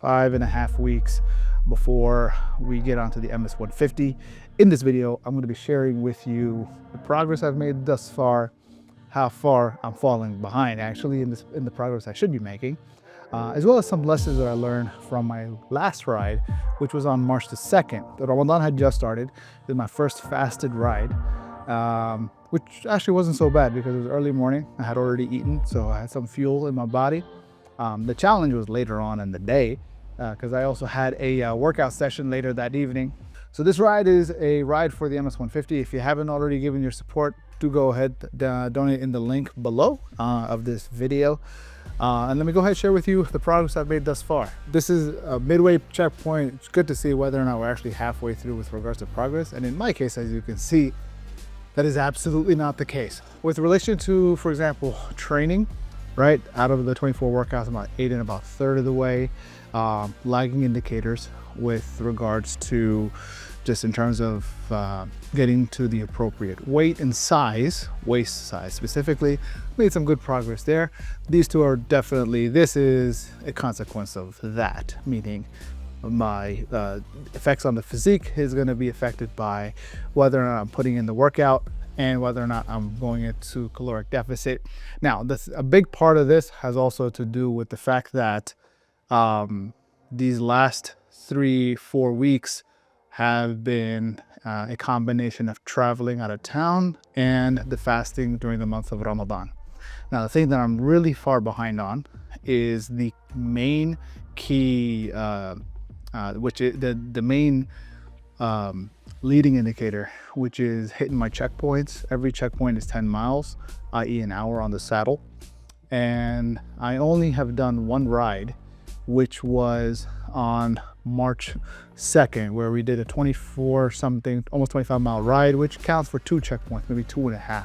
5.5 weeks before we get onto the MS 150. In this video, I'm going to be sharing with you the progress I've made thus far, how far I'm falling behind actually in the progress I should be making, as well as some lessons that I learned from my last ride, which was on March the 2nd. The Ramadan had just started. It was my first fasted ride, which actually wasn't so bad because it was early morning. I had already eaten, so I had some fuel in my body. The challenge was later on in the day because I also had a workout session later that evening. So this ride is a ride for the MS 150. If you haven't already given your support, do go ahead, donate in the link below of this video. And let me go ahead and share with you the progress I've made thus far. This is a midway checkpoint. It's good to see whether or not we're actually halfway through with regards to progress. And in my case, as you can see, that is absolutely not the case. With relation to, for example, training, right? Out of the 24 workouts, I'm about a third of the way. Lagging indicators with regards to just in terms of getting to the appropriate weight and size, waist size specifically, made some good progress there. These two are definitely, this is a consequence of that, meaning my effects on the physique is going to be affected by whether or not I'm putting in the workout and whether or not I'm going into caloric deficit. Now, a big part of this has also to do with the fact that these last 3-4 weeks have been a combination of traveling out of town and the fasting during the month of Ramadan. Now, the thing that I'm really far behind on is the main key, which is the main leading indicator, which is hitting my checkpoints. Every checkpoint is 10 miles, i.e. an hour on the saddle. And I only have done one ride, which was on March 2nd, where we did a 24 something, almost 25 mile ride, which counts for 2 checkpoints, maybe 2.5.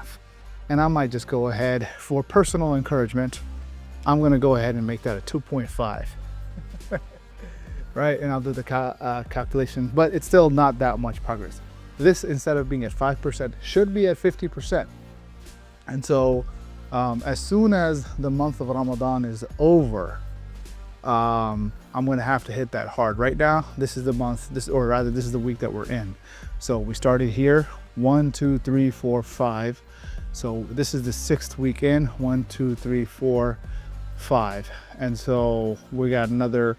And I might just go ahead for personal encouragement. I'm going to go ahead and make that a 2.5. Right? And I'll do the calculation, but it's still not that much progress. This, instead of being at 5%, should be at 50%. And so as soon as the month of Ramadan is over, I'm going to have to hit that hard. Right now, this is the month, this is the week that we're in. So we started here, 1, 2, 3, 4, 5. So this is the 6th week in, 1, 2, 3, 4, 5. And so we got another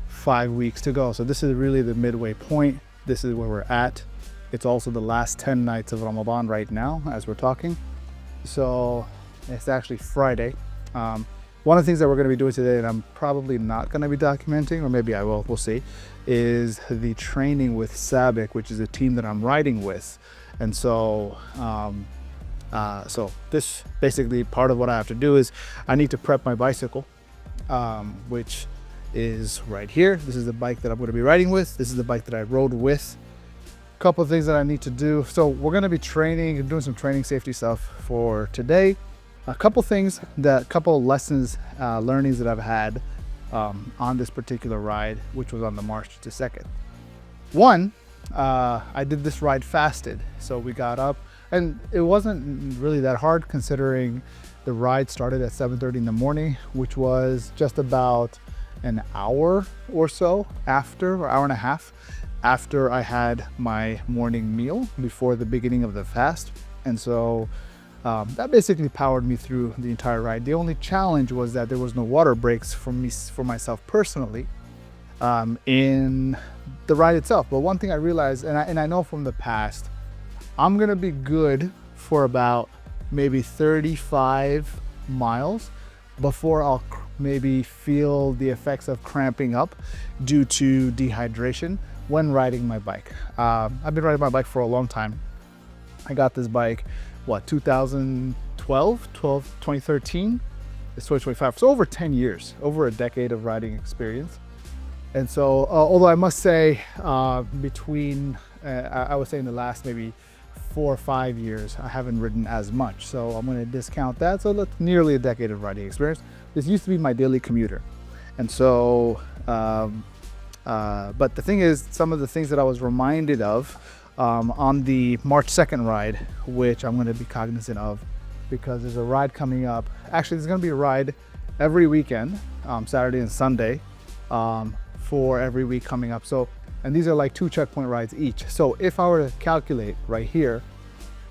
5 weeks to go. So this is really the midway point. This is where we're at. It's also the last 10 nights of Ramadan right now as we're talking. So it's actually Friday. One of the things that we're going to be doing today, and I'm probably not going to be documenting, or maybe I will, we'll see, is the training with Sabic, which is a team that I'm riding with. And so, so this basically part of what I have to do is I need to prep my bicycle, which is right here. This is the bike that I'm going to be riding with. This is the bike that I rode with. A couple of things that I need to do. So we're going to be training and doing some training safety stuff for today. A couple lessons, learnings that I've had on this particular ride, which was on the March the 2nd. One, I did this ride fasted. So we got up, and it wasn't really that hard considering the ride started at 7:30 in the morning, which was just about an hour or so after, or hour and a half after I had my morning meal before the beginning of the fast. And so that basically powered me through the entire ride. The only challenge was that there was no water breaks for myself personally in the ride itself. But one thing I realized, and I know from the past, I'm gonna be good for about maybe 35 miles before I'll maybe feel the effects of cramping up due to dehydration when riding my bike. I've been riding my bike for a long time. I got this bike, 2013? It's 2025, so over 10 years, over a decade of riding experience. And so, although I must say, between, I would say in the last maybe 4 or 5 years, I haven't ridden as much. So I'm gonna discount that. So that's nearly a decade of riding experience. This used to be my daily commuter. And so, but the thing is, some of the things that I was reminded of on the March 2nd ride, which I'm going to be cognizant of because there's a ride coming up. Actually, there's going to be a ride every weekend, Saturday and Sunday, for every week coming up. So, and these are like 2 checkpoint rides each. So if I were to calculate right here,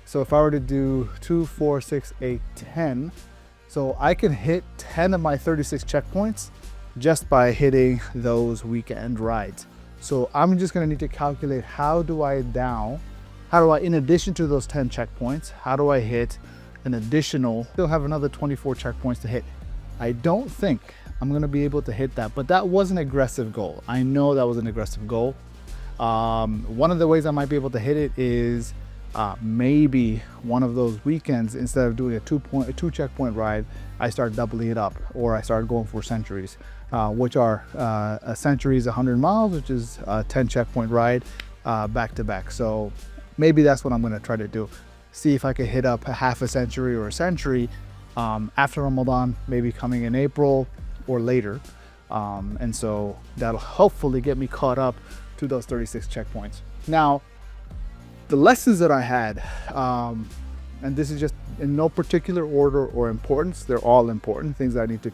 so if I were to do 2, 4, 6, 8, 10, so I can hit 10 of my 36 checkpoints just by hitting those weekend rides. So I'm just gonna need to calculate how do I, in addition to those 10 checkpoints, how do I hit an additional, still have another 24 checkpoints to hit. I don't think I'm gonna be able to hit that, but that was an aggressive goal. I know that was an aggressive goal. One of the ways I might be able to hit it is maybe one of those weekends, instead of doing a 2 checkpoint ride, I start doubling it up, or I start going for centuries, which are a century is 100 miles, which is a 10 checkpoint ride back to back. So maybe that's what I'm gonna try to do. See if I could hit up a half a century or a century after Ramadan, maybe coming in April or later. And so that'll hopefully get me caught up to those 36 checkpoints. Now, the lessons that I had, and this is just in no particular order or importance, they're all important things that I need to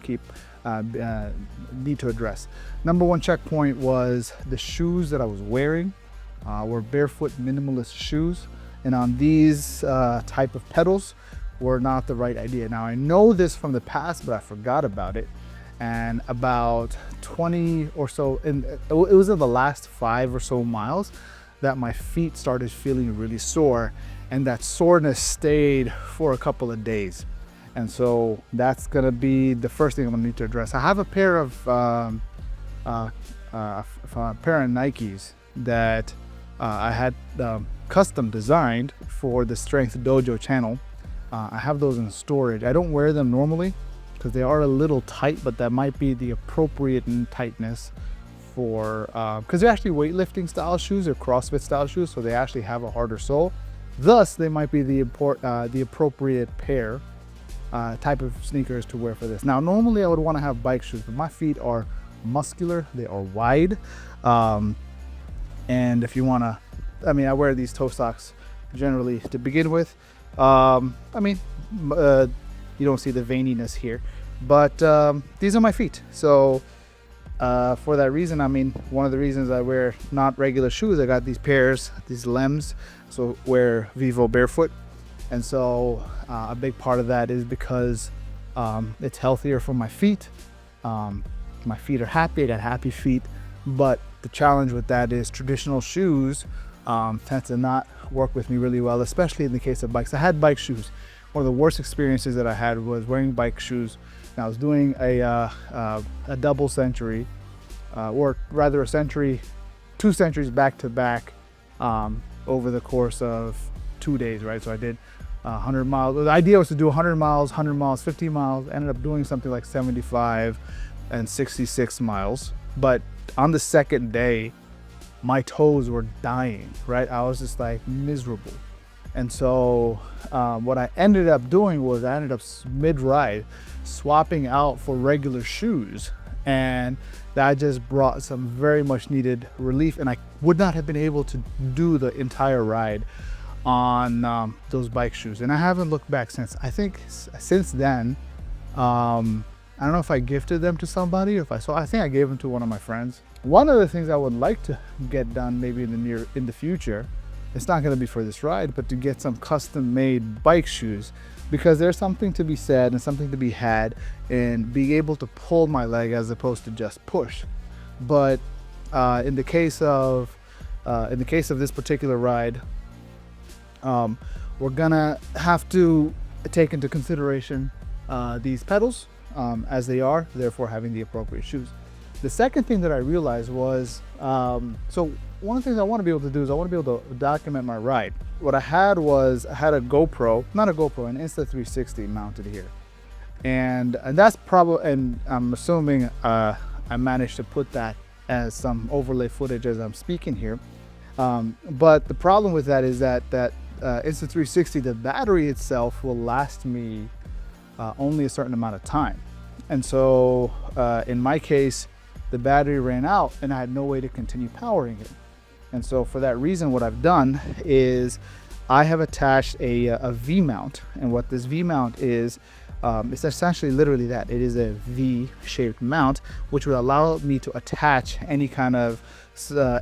need to address. Number 1 checkpoint was the shoes that I was wearing were barefoot minimalist shoes, and on these type of pedals were not the right idea. Now I know this from the past, but I forgot about it. And about 20 or so, and it was in the last 5 or so miles that my feet started feeling really sore, and that soreness stayed for a couple of days. And so that's gonna be the first thing I'm gonna need to address. I have a pair of Nikes that I had custom designed for the StrengthDojo channel. I have those in storage. I don't wear them normally because they are a little tight, but that might be the appropriate tightness for, because they're actually weightlifting style shoes or CrossFit style shoes, so they actually have a harder sole. Thus, they might be the appropriate type of sneakers to wear for this. Now, normally I would want to have bike shoes, but my feet are muscular, they are wide. And if you want to, I wear these toe socks generally to begin with. You don't see the veininess here, but these are my feet. So for that reason, one of the reasons I wear not regular shoes, I got these pairs, these Lems, so wear Vivo barefoot. And so a big part of that is because it's healthier for my feet. My feet are happy, I got happy feet, but the challenge with that is traditional shoes tend to not work with me really well, especially in the case of bikes. I had bike shoes. One of the worst experiences that I had was wearing bike shoes. And I was doing a double century, or rather two centuries back to back over the course of 2 days, right? So I did 100 miles. The idea was to do 100 miles, 50 miles. Ended up doing something like 75 and 66 miles. But on the second day, my toes were dying, right? I was just like miserable. And so what I ended up doing was I ended up mid-ride swapping out for regular shoes, and that just brought some very much needed relief, and I would not have been able to do the entire ride on those bike shoes. And I haven't looked back since. I think since then, I don't know if I gifted them to somebody or I think I gave them to one of my friends. One of the things I would like to get done maybe in the future, it's not going to be for this ride, but to get some custom made bike shoes, because there's something to be said and something to be had in being able to pull my leg as opposed to just push. But in the case of this particular ride, we're gonna have to take into consideration these pedals as they are, therefore having the appropriate shoes. The second thing that I realized was, so one of the things I want to be able to do is I want to be able to document my ride. What I had was, I had a GoPro, not a GoPro, an Insta360 mounted here. And that's probably, and I'm assuming I managed to put that as some overlay footage as I'm speaking here. But the problem with that is that Insta360, the battery itself will last me only a certain amount of time. And so in my case, the battery ran out and I had no way to continue powering it. And so for that reason, what I've done is I have attached a V-mount. And what this V-mount is, It's essentially literally that. It is a V-shaped mount, which will allow me to attach any kind of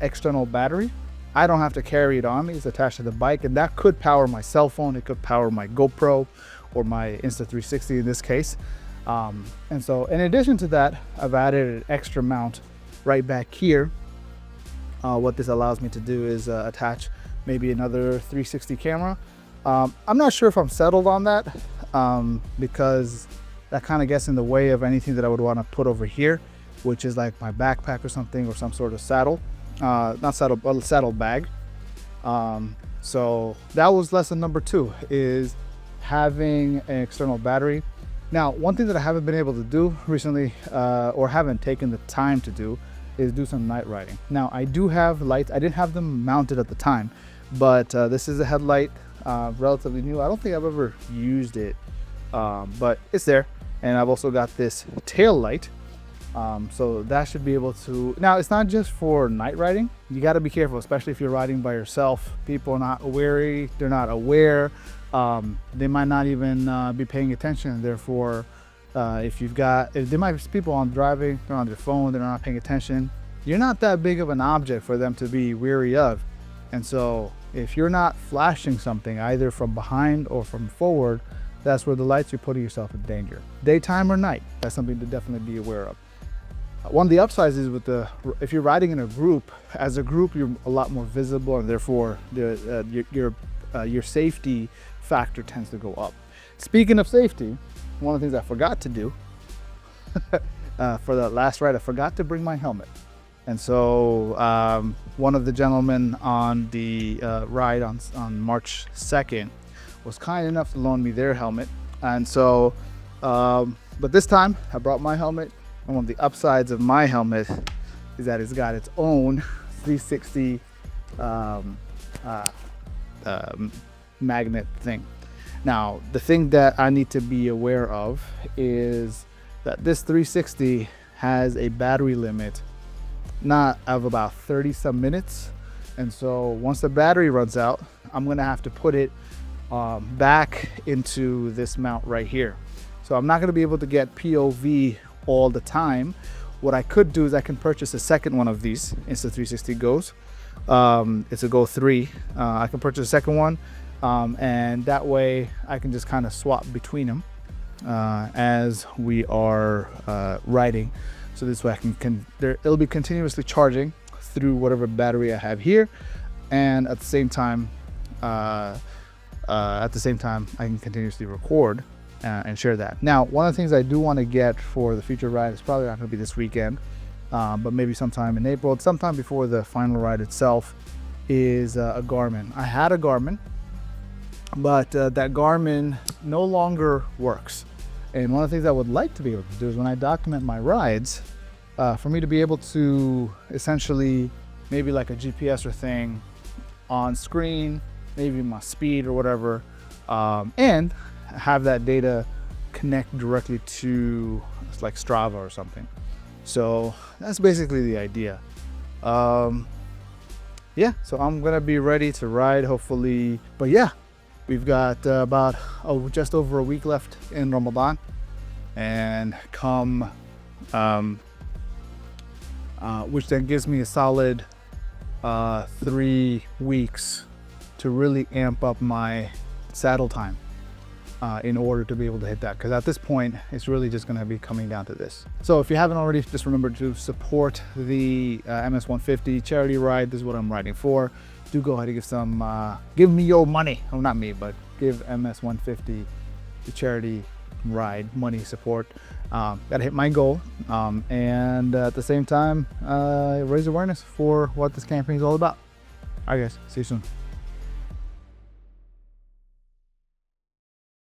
external battery. I don't have to carry it on me. It's attached to the bike, and that could power my cell phone. It could power my GoPro or my Insta360 in this case. And so in addition to that, I've added an extra mount right back here. What this allows me to do is attach maybe another 360 camera. I'm not sure if I'm settled on that because that kind of gets in the way of anything that I would want to put over here, which is like my backpack or something, or some sort of saddle. Not saddle, but a saddle bag. So that was lesson number 2, is having an external battery. Now, one thing that I haven't been able to do recently, or haven't taken the time to do, is do some night riding. Now, I do have lights. I didn't have them mounted at the time, but this is a headlight, relatively new. I don't think I've ever used it, but it's there. And I've also got this tail light. So that should be able to, now it's not just for night riding. You got to be careful, especially if you're riding by yourself. People are not wary, they're not aware. They might not even be paying attention. Therefore, if there might be people on driving, they're on their phone, they're not paying attention. You're not that big of an object for them to be wary of. And so if you're not flashing something either from behind or from forward, that's where the lights, you're putting yourself in danger. Daytime or night, that's something to definitely be aware of. One of the upsides is if you're riding in a group, as a group, you're a lot more visible, and therefore your safety factor tends to go up. Speaking of safety, one of the things I forgot to do for that last ride, I forgot to bring my helmet. And so one of the gentlemen on the ride on March 2nd was kind enough to loan me their helmet. And so, but this time I brought my helmet. And one of the upsides of my helmet is that it's got its own 360 magnet thing. Now, the thing that I need to be aware of is that this 360 has a battery limit, not of about 30 some minutes. And so once the battery runs out, I'm gonna have to put it back into this mount right here. So I'm not gonna be able to get POV all the time. What I could do is I can purchase a second one of these Insta360 Go's. It's a Go 3. I can purchase a second one, and that way I can just kind of swap between them as we are riding. So this way it'll be continuously charging through whatever battery I have here, and at the same time I can continuously record and share that. Now, one of the things I do want to get for the future ride is probably not going to be this weekend, but maybe sometime in April, sometime before the final ride itself, is a Garmin. I had a Garmin, but that Garmin no longer works. And one of the things I would like to be able to do is when I document my rides, for me to be able to essentially maybe like a GPS or thing on screen, maybe my speed or whatever, and have that data connect directly to like Strava or something. So that's basically the idea. Yeah, so I'm gonna be ready to ride hopefully. But yeah, we've got about just over a week left in Ramadan, and which then gives me a solid 3 weeks to really amp up my saddle time in order to be able to hit that, because at this point it's really just going to be coming down to this. So if you haven't already, just remember to support the MS150 charity ride. This is what I'm riding for. Do go ahead and give me your money. Oh, not me, but give MS150 the charity ride money support. Gotta hit my goal, and at the same time raise awareness for what this campaign is all about. All right guys, see you soon.